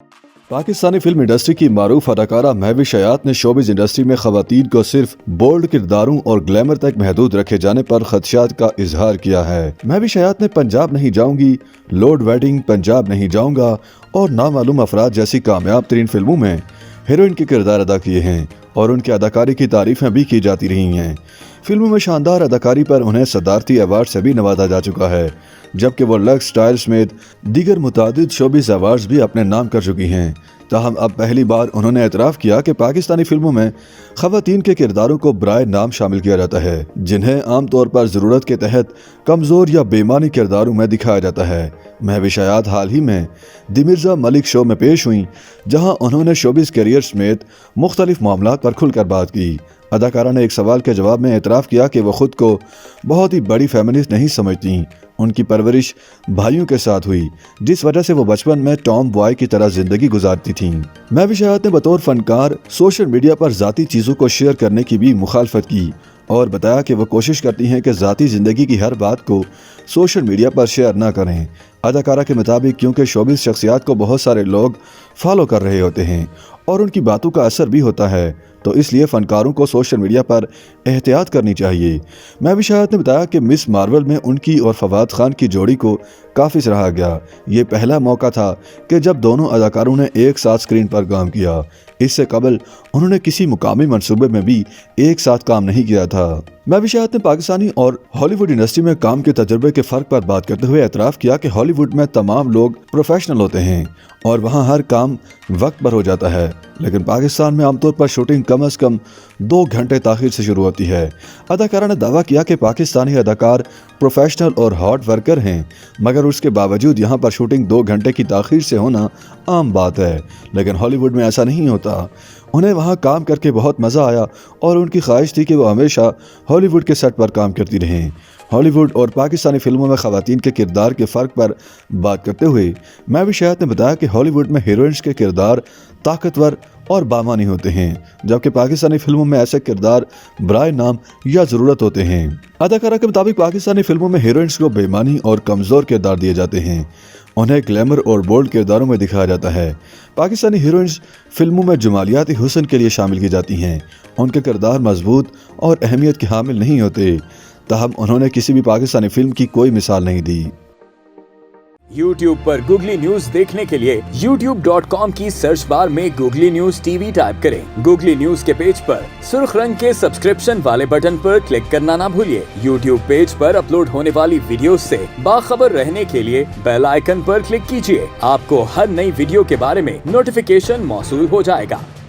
Pakistani film industry की मारूफ अदाकारा महविश हयात ने शोबिज़ इंडस्ट्री में खवातीन को सिर्फ बोल्ड किरदारों और ग्लैमर तक महदूद रखे जाने पर खदशात का इजहार किया है। महविश हयात ने पंजाब नहीं जाऊंगी, लॉर्ड वेडिंग, पंजाब नहीं जाऊंगा और नामालूम अफराद जैसी कामयाब तरीन फिल्मों में हीरोइन के किरदार अदा किए हैं और उनकी अदाकारी की तारीफें भी की जाती रही हैं। फिल्मों में शानदार अदाकारी पर उन्हें सदारती अवार्ड से भी नवाजा जा चुका है, जबकि वो लक्स स्टाइल समेत दीगर मुतादिद शोबिज़ अवार्ड्स भी अपने नाम कर चुकी हैं। ताहम अब पहली बार उन्होंने एतराफ़ किया कि पाकिस्तानी फिल्मों में ख़वातीन के किरदारों को बराए नाम शामिल किया जाता है, जिन्हें आमतौर पर ज़रूरत के तहत कमज़ोर या बेमानी किरदारों में दिखाया जाता है। महविश हयात हाल ही में द मिर्ज़ा मलिक शो में पेश हुई, जहां उन्होंने शोबिज़ करियर समेत मुख्तलिफ मामलात पर खुलकर बात की। अदाकारा ने एक सवाल के जवाब में एतराफ़ किया कि वह खुद को बहुत ही बड़ी फेमिनिस्ट नहीं समझती। उनकी परवरिश भाइयों के साथ हुई, जिस वजह से वो बचपन में टॉम बॉय की तरह जिंदगी गुजारती थीं। महविश हयात ने बतौर फनकार सोशल मीडिया पर ज़ाती चीज़ों को शेयर करने की भी मुखालफत की और बताया कि वो कोशिश करती हैं कि ज़ाती ज़िंदगी की हर बात को सोशल मीडिया पर शेयर ना करें। अदाकारा के मुताबिक क्योंकि शोबिज़ शख्सियात को बहुत सारे लोग फॉलो कर रहे होते हैं और उनकी बातों का असर भी होता है, तो इसलिए फ़नकारों को सोशल मीडिया पर एहतियात करनी चाहिए। महविश हयात ने बताया कि मिस मार्वल में उनकी और फवाद खान की जोड़ी को काफ़ी सराहा गया। ये पहला मौका था कि जब दोनों अदाकारों ने एक साथ स्क्रीन पर काम किया। इससे कबल उन्होंने किसी मुकामी मंसूबे में भी एक साथ काम नहीं किया था। महविश हयात ने पाकिस्तानी और हॉलीवुड इंडस्ट्री में काम के तजुर्बे के फ़र्क पर बात करते हुए एतराफ़ किया कि हॉलीवुड में तमाम लोग प्रोफेशनल होते हैं और वहाँ हर काम वक्त पर हो जाता है, लेकिन पाकिस्तान में आमतौर पर शूटिंग कम से कम 2 घंटे ताख़ीर से शुरू होती है। अदाकारा ने दावा किया कि पाकिस्तानी अदाकार प्रोफेशनल और हार्ड वर्कर हैं, मगर उसके बावजूद यहाँ पर शूटिंग 2 घंटे की ताख़ीर से होना आम बात है। लेकिन हॉलीवुड में ऐसा नहीं होता। उन्हें वहाँ काम करके बहुत मज़ा आया और उनकी ख्वाहिश थी कि वो हमेशा हॉलीवुड के सेट पर काम करती रहें। हॉलीवुड और पाकिस्तानी फिल्मों में ख़वातीन के किरदार के फ़र्क पर बात करते हुए महविश हयात ने बताया कि हॉलीवुड में हीरोइंस के किरदार ताकतवर और बामानी होते हैं, जबकि पाकिस्तानी फिल्मों में ऐसे किरदार बराए नाम या ज़रूरत होते हैं। अदाकारा के मुताबिक पाकिस्तानी फिल्मों में हीरोइंस को बेमानी और कमज़ोर किरदार दिए जाते हैं, उन्हें ग्लैमर और बोल्ड किरदारों में दिखाया जाता है। पाकिस्तानी हीरोइंस फिल्मों में जमालियाती हुस्न के लिए शामिल की जाती हैं। उनके किरदार मजबूत और अहमियत के हामिल नहीं होते, ताहम उन्होंने किसी भी पाकिस्तानी फिल्म की कोई मिसाल नहीं दी। YouTube पर गूगली न्यूज देखने के लिए youtube.com की सर्च बार में गूगली न्यूज टीवी टाइप करें। गूगली न्यूज के पेज पर सुर्ख रंग के सब्सक्रिप्शन वाले बटन पर क्लिक करना ना भूलिए। YouTube पेज पर अपलोड होने वाली वीडियोस से बाखबर रहने के लिए बेल आइकन पर क्लिक कीजिए। आपको हर नई वीडियो के बारे में नोटिफिकेशन मौसूल हो जाएगा।